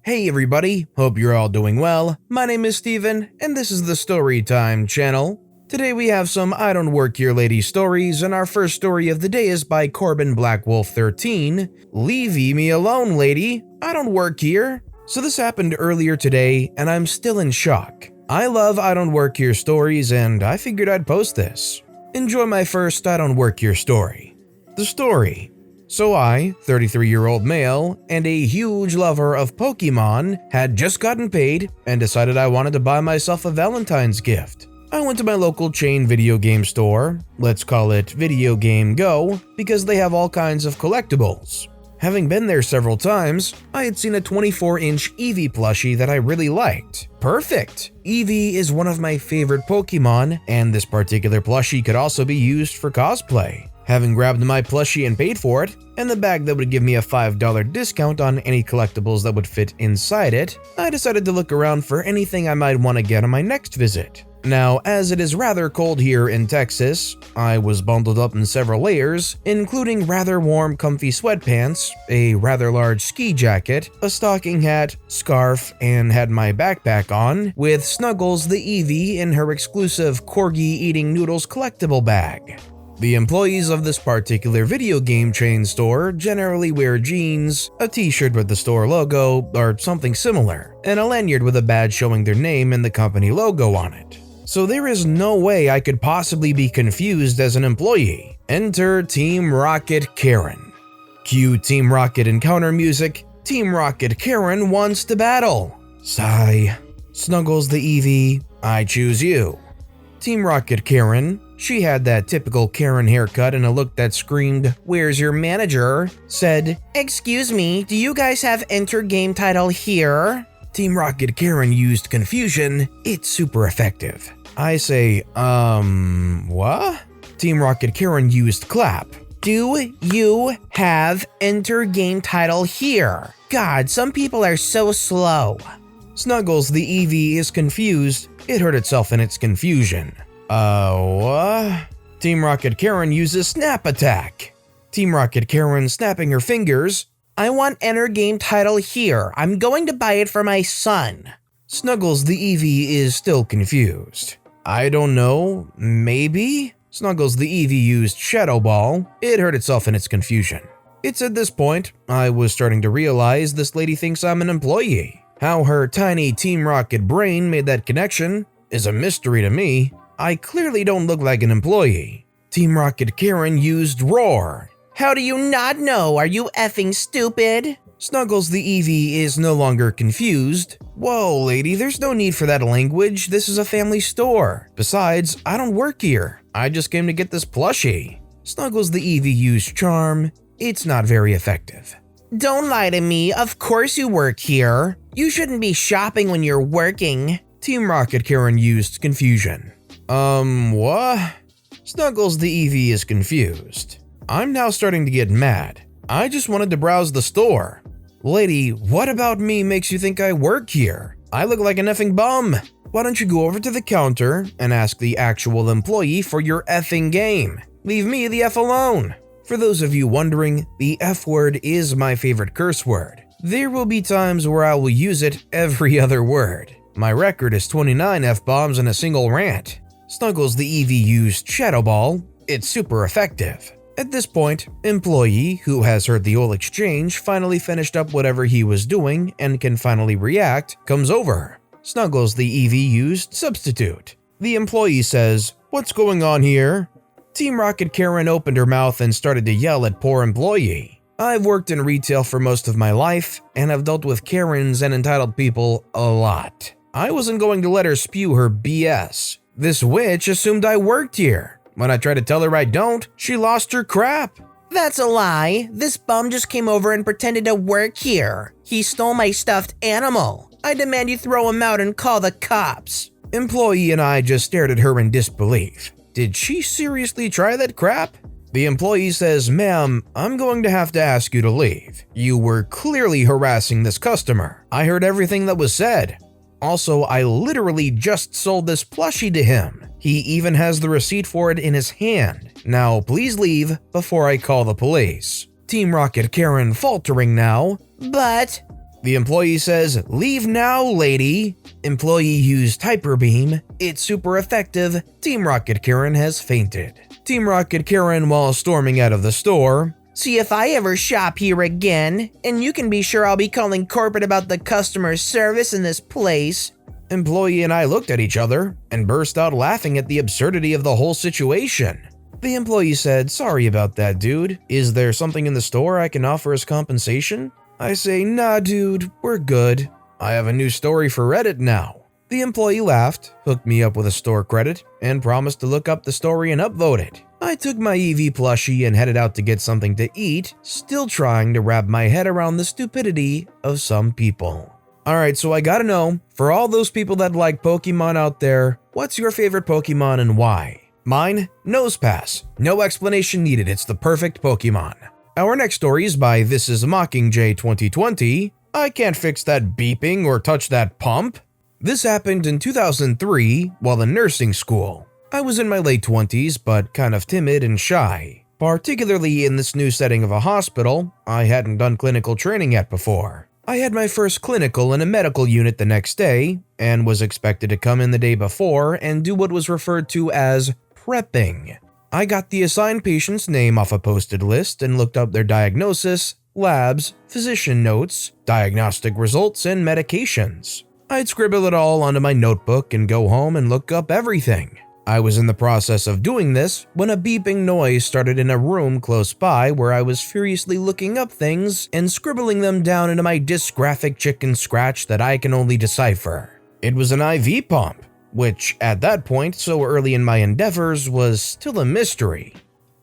Hey everybody, hope you're all doing well. My name is Steven, and this is the Storytime channel. Today we have some I Don't Work Here Lady stories, and our first story of the day is by Corbin Blackwolf 13. Leave me alone, lady. I don't work here. So this happened earlier today, and I'm still in shock. I love I Don't Work Here stories, and I figured I'd post this. Enjoy my first I Don't Work Here story. The story. So I, 33-year-old male, and a huge lover of Pokemon, had just gotten paid and decided I wanted to buy myself a Valentine's gift. I went to my local chain video game store, let's call it Video Game Go, because they have all kinds of collectibles. Having been there several times, I had seen a 24-inch Eevee plushie that I really liked. Perfect! Eevee is one of my favorite Pokemon, and this particular plushie could also be used for cosplay. Having grabbed my plushie and paid for it, and the bag that would give me a $5 discount on any collectibles that would fit inside it, I decided to look around for anything I might want to get on my next visit. Now, as it is rather cold here in Texas, I was bundled up in several layers, including rather warm comfy sweatpants, a rather large ski jacket, a stocking hat, scarf, and had my backpack on, with Snuggles the Eevee in her exclusive Corgi Eating Noodles collectible bag. The employees of this particular video game chain store generally wear jeans, a t-shirt with the store logo or something similar, and a lanyard with a badge showing their name and the company logo on it. So there is no way I could possibly be confused as an employee. Enter Team Rocket Karen. Cue Team Rocket encounter music. Team Rocket Karen wants to battle. Sigh. Snuggles the Eevee, I choose you. Team Rocket Karen. She had that typical Karen haircut and a look that screamed, "Where's your manager?" said, "Excuse me, do you guys have enter game title here?" Team Rocket Karen used confusion. It's super effective. I say, what? Team Rocket Karen used clap. "Do you have enter game title here?" God, some people are so slow. Snuggles the Eevee is confused. It hurt itself in its confusion. What? Team Rocket Karen uses snap attack. Team Rocket Karen snapping her fingers. "I want enter game title here. I'm going to buy it for my son." Snuggles the Eevee is still confused. I don't know, maybe? Snuggles the Eevee used Shadow Ball. It hurt itself in its confusion. It's at this point I was starting to realize this lady thinks I'm an employee. How her tiny Team Rocket brain made that connection is a mystery to me. I clearly don't look like an employee. Team Rocket Karen used Roar. "How do you not know? Are you effing stupid?" Snuggles the Eevee is no longer confused. "Whoa, lady, there's no need for that language. This is a family store. Besides, I don't work here. I just came to get this plushie." Snuggles the Eevee used Charm. It's not very effective. "Don't lie to me. Of course you work here. You shouldn't be shopping when you're working." Team Rocket Karen used Confusion. What? Snuggles the Eevee is confused. I'm now starting to get mad. I just wanted to browse the store. Lady, what about me makes you think I work here? I look like an effing bum. Why don't you go over to the counter and ask the actual employee for your effing game? Leave me the F alone. For those of you wondering, the F word is my favorite curse word. There will be times where I will use it every other word. My record is 29 F-bombs in a single rant. Snuggles the Eevee used Shadow Ball. It's super effective. At this point, employee, who has heard the whole exchange, finally finished up whatever he was doing and can finally react, comes over. Snuggles the Eevee used Substitute. The employee says, "What's going on here?" Team Rocket Karen opened her mouth and started to yell at poor employee. I've worked in retail for most of my life, and I've dealt with Karens and entitled people a lot. I wasn't going to let her spew her BS. This witch assumed I worked here. When I tried to tell her I don't, she lost her crap. "That's a lie. This bum just came over and pretended to work here. He stole my stuffed animal. I demand you throw him out and call the cops." Employee and I just stared at her in disbelief. Did she seriously try that crap? The employee says, "Ma'am, I'm going to have to ask you to leave. You were clearly harassing this customer. I heard everything that was said. Also, I literally just sold this plushie to him. He even has the receipt for it in his hand. Now, please leave before I call the police." Team Rocket Karen faltering now. "But..." The employee says, "Leave now, lady." Employee used Hyper Beam. It's super effective. Team Rocket Karen has fainted. Team Rocket Karen, while storming out of the store, "See if I ever shop here again, and you can be sure I'll be calling corporate about the customer service in this place." Employee and I looked at each other and burst out laughing at the absurdity of the whole situation. The employee said, "Sorry about that, dude. Is there something in the store I can offer as compensation?" I say, "Nah, dude, we're good. I have a new story for Reddit now." The employee laughed, hooked me up with a store credit, and promised to look up the story and upvote it. I took my EV plushie and headed out to get something to eat, still trying to wrap my head around the stupidity of some people. Alright, so I gotta know, for all those people that like Pokemon out there, what's your favorite Pokemon and why? Mine? Nosepass. No explanation needed, it's the perfect Pokemon. Our next story is by This Is Mockingjay 2020. I can't fix that beeping or touch that pump. This happened in 2003 while in nursing school. I was in my late 20s but kind of timid and shy. Particularly in this new setting of a hospital, I hadn't done clinical training yet before. I had my first clinical in a medical unit the next day and was expected to come in the day before and do what was referred to as prepping. I got the assigned patient's name off a posted list and looked up their diagnosis, labs, physician notes, diagnostic results, and medications. I'd scribble it all onto my notebook and go home and look up everything. I was in the process of doing this when a beeping noise started in a room close by where I was furiously looking up things and scribbling them down into my dysgraphic chicken scratch that I can only decipher. It was an IV pump, which at that point, so early in my endeavors, was still a mystery.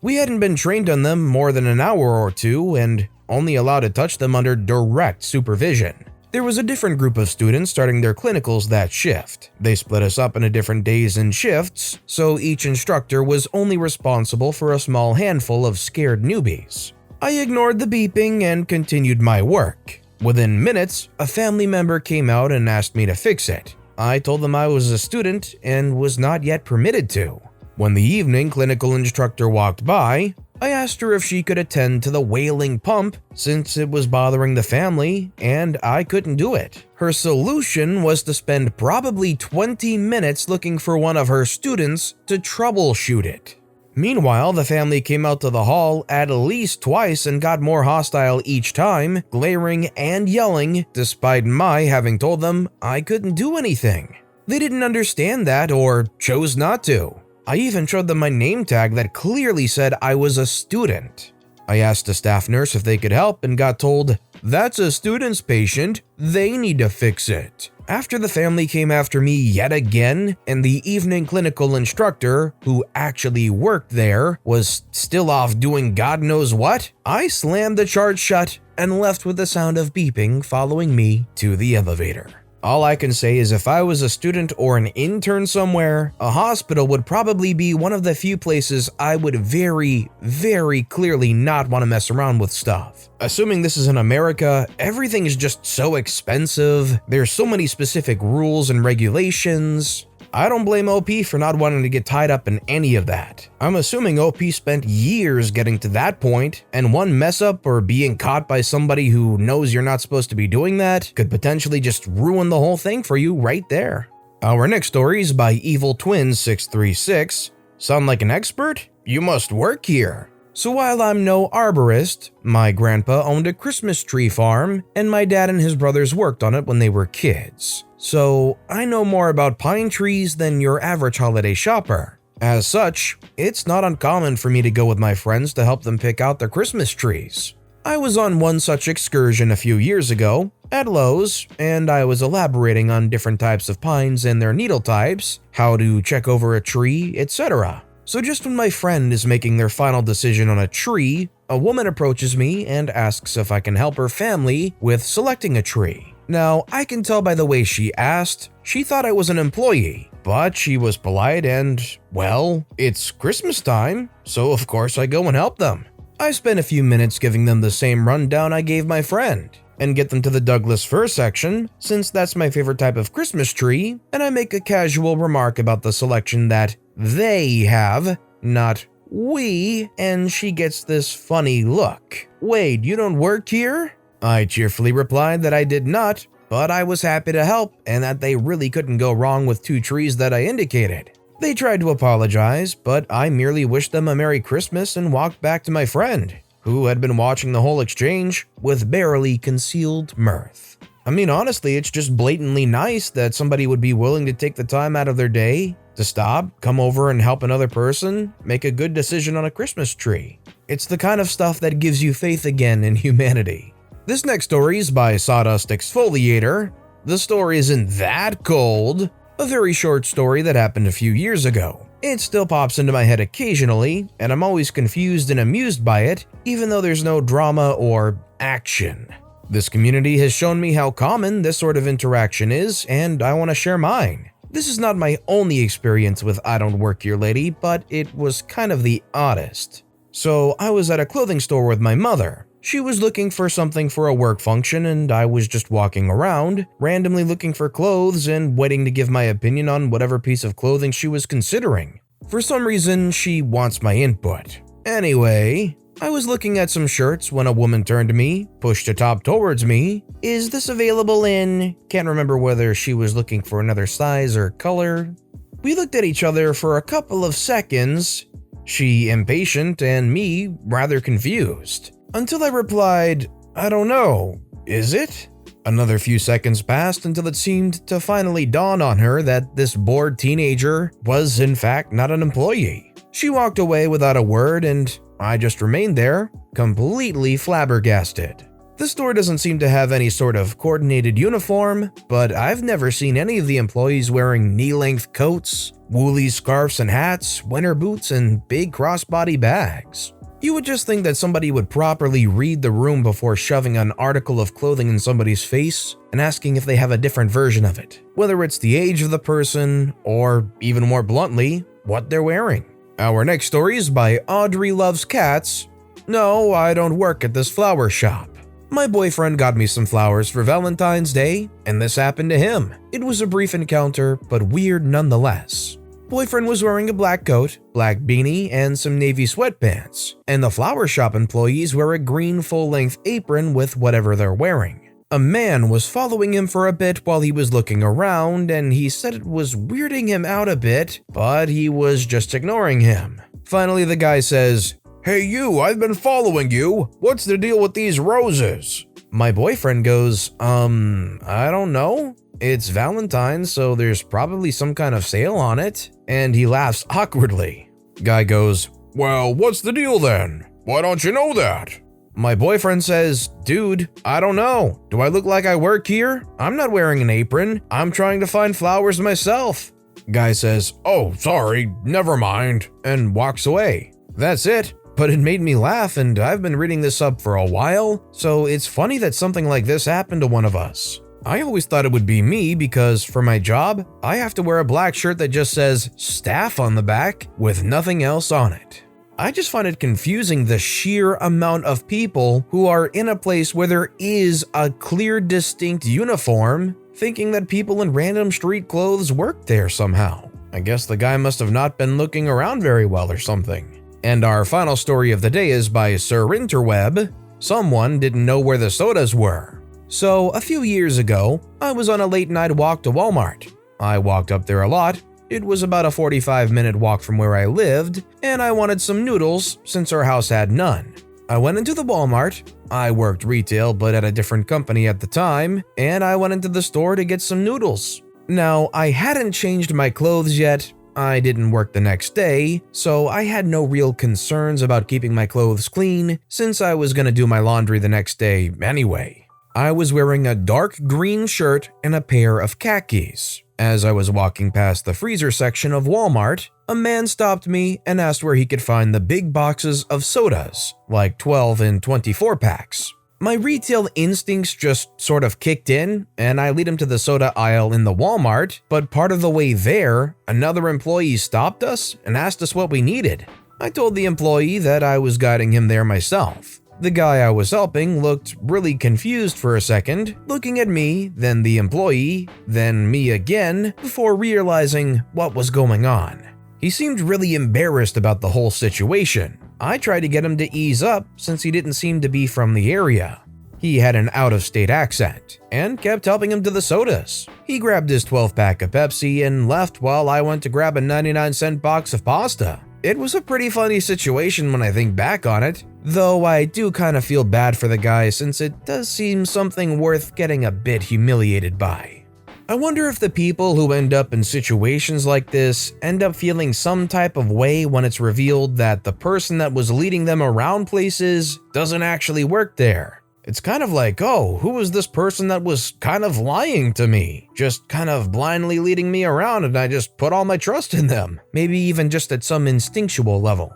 We hadn't been trained on them more than an hour or two and only allowed to touch them under direct supervision. There was a different group of students starting their clinicals that shift. They split us up into different days and shifts, so each instructor was only responsible for a small handful of scared newbies. I ignored the beeping and continued my work. Within minutes, a family member came out and asked me to fix it. I told them I was a student and was not yet permitted to. When the evening clinical instructor walked by, I asked her if she could attend to the wailing pump since it was bothering the family and I couldn't do it. Her solution was to spend probably 20 minutes looking for one of her students to troubleshoot it. Meanwhile, the family came out to the hall at least twice and got more hostile each time, glaring and yelling, despite my having told them I couldn't do anything. They didn't understand that or chose not to. I even showed them my name tag that clearly said I was a student. I asked a staff nurse if they could help and got told, "That's a student's patient, they need to fix it." After the family came after me yet again, and the evening clinical instructor, who actually worked there, was still off doing God knows what, I slammed the charge shut and left with the sound of beeping following me to the elevator. All I can say is if I was a student or an intern somewhere, a hospital would probably be one of the few places I would very, very clearly not want to mess around with stuff. Assuming this is in America, everything is just so expensive, there's so many specific rules and regulations. I don't blame OP for not wanting to get tied up in any of that. I'm assuming OP spent years getting to that point, and one mess up or being caught by somebody who knows you're not supposed to be doing that could potentially just ruin the whole thing for you right there. Our next story is by Evil Twins 636. Sound like an expert? You must work here. So while I'm no arborist, my grandpa owned a Christmas tree farm, and my dad and his brothers worked on it when they were kids. So I know more about pine trees than your average holiday shopper. As such, it's not uncommon for me to go with my friends to help them pick out their Christmas trees. I was on one such excursion a few years ago at Lowe's, and I was elaborating on different types of pines and their needle types, how to check over a tree, etc. So just when my friend is making their final decision on a tree, a woman approaches me and asks if I can help her family with selecting a tree. Now, I can tell by the way she asked, she thought I was an employee, but she was polite and, well, it's Christmas time, so of course I go and help them. I spent a few minutes giving them the same rundown I gave my friend, and get them to the Douglas fir section, since that's my favorite type of Christmas tree, and I make a casual remark about the selection that they have, not we, and she gets this funny look. "Wait, you don't work here?" I cheerfully replied that I did not, but I was happy to help and that they really couldn't go wrong with 2 trees that I indicated. They tried to apologize, but I merely wished them a Merry Christmas and walked back to my friend, who had been watching the whole exchange with barely concealed mirth. I mean, honestly, it's just blatantly nice that somebody would be willing to take the time out of their day to stop, come over and help another person make a good decision on a Christmas tree. It's the kind of stuff that gives you faith again in humanity. This next story is by Sawdust Exfoliator. The story isn't that cold. A very short story that happened a few years ago. It still pops into my head occasionally, and I'm always confused and amused by it, even though there's no drama or action. This community has shown me how common this sort of interaction is, and I want to share mine. This is not my only experience with I Don't Work Here Lady, but it was kind of the oddest. So I was at a clothing store with my mother. She was looking for something for a work function, and I was just walking around, randomly looking for clothes and waiting to give my opinion on whatever piece of clothing she was considering. For some reason, she wants my input. Anyway, I was looking at some shirts when a woman turned to me, pushed a top towards me. Is this available in? Can't remember whether she was looking for another size or color. We looked at each other for a couple of seconds, she impatient and me rather confused. Until I replied, I don't know, is it? Another few seconds passed until it seemed to finally dawn on her that this bored teenager was in fact not an employee. She walked away without a word and I just remained there, completely flabbergasted. The store doesn't seem to have any sort of coordinated uniform, but I've never seen any of the employees wearing knee-length coats, woolly scarves and hats, winter boots, and big crossbody bags. You would just think that somebody would properly read the room before shoving an article of clothing in somebody's face and asking if they have a different version of it, whether it's the age of the person or, even more bluntly, what they're wearing. Our next story is by Audrey Loves Cats. No, I don't work at this flower shop. My boyfriend got me some flowers for Valentine's Day, and this happened to him. It was a brief encounter, but weird nonetheless. Boyfriend was wearing a black coat, black beanie, and some navy sweatpants, and the flower shop employees wear a green full-length apron with whatever they're wearing. A man was following him for a bit while he was looking around, and he said it was weirding him out a bit, but he was just ignoring him. Finally, the guy says, "Hey you, I've been following you. What's the deal with these roses?" My boyfriend goes, I don't know. It's Valentine's, so there's probably some kind of sale on it. And he laughs awkwardly. Guy goes, "Well, what's the deal then? Why don't you know that?" My boyfriend says, "Dude, I don't know. Do I look like I work here? I'm not wearing an apron. I'm trying to find flowers myself." Guy says, "Oh, sorry, never mind," and walks away. That's it. But it made me laugh, and I've been reading this up for a while, so it's funny that something like this happened to one of us. I always thought it would be me because for my job, I have to wear a black shirt that just says staff on the back with nothing else on it. I just find it confusing the sheer amount of people who are in a place where there is a clear, distinct uniform, thinking that people in random street clothes work there somehow. I guess the guy must have not been looking around very well or something. And our final story of the day is by Sir Interweb. Someone didn't know where the sodas were. So, a few years ago, I was on a late night walk to Walmart. I walked up there a lot. It was about a 45-minute walk from where I lived, and I wanted some noodles since our house had none. I went into the Walmart. I worked retail but at a different company at the time, and I went into the store to get some noodles. Now, I hadn't changed my clothes yet. I didn't work the next day, so I had no real concerns about keeping my clothes clean since I was gonna do my laundry the next day anyway. I was wearing a dark green shirt and a pair of khakis. As I was walking past the freezer section of Walmart, a man stopped me and asked where he could find the big boxes of sodas, like 12 and 24 packs. My retail instincts just sort of kicked in, and I lead him to the soda aisle in the Walmart, but part of the way there, another employee stopped us and asked us what we needed. I told the employee that I was guiding him there myself. The guy I was helping looked really confused for a second, looking at me, then the employee, then me again, before realizing what was going on. He seemed really embarrassed about the whole situation. I tried to get him to ease up since he didn't seem to be from the area. He had an out-of-state accent and kept helping him to the sodas. He grabbed his 12-pack of Pepsi and left while I went to grab a 99-cent box of pasta. It was a pretty funny situation when I think back on it, though I do kind of feel bad for the guy since it does seem something worth getting a bit humiliated by. I wonder if the people who end up in situations like this end up feeling some type of way when it's revealed that the person that was leading them around places doesn't actually work there. It's kind of like, oh, who was this person that was kind of lying to me? Just kind of blindly leading me around and I just put all my trust in them. Maybe even just at some instinctual level.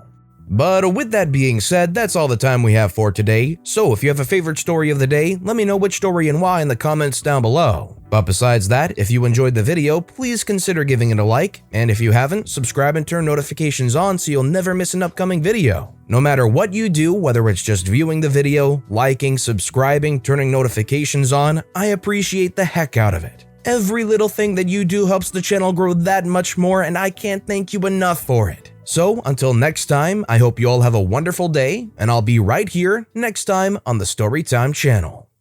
But with that being said, that's all the time we have for today. So if you have a favorite story of the day, let me know which story and why in the comments down below. But besides that, if you enjoyed the video, please consider giving it a like, and if you haven't, subscribe and turn notifications on so you'll never miss an upcoming video. No matter what you do, whether it's just viewing the video, liking, subscribing, turning notifications on, I appreciate the heck out of it. Every little thing that you do helps the channel grow that much more, and I can't thank you enough for it. So until next time, I hope you all have a wonderful day, and I'll be right here next time on the Storytime channel.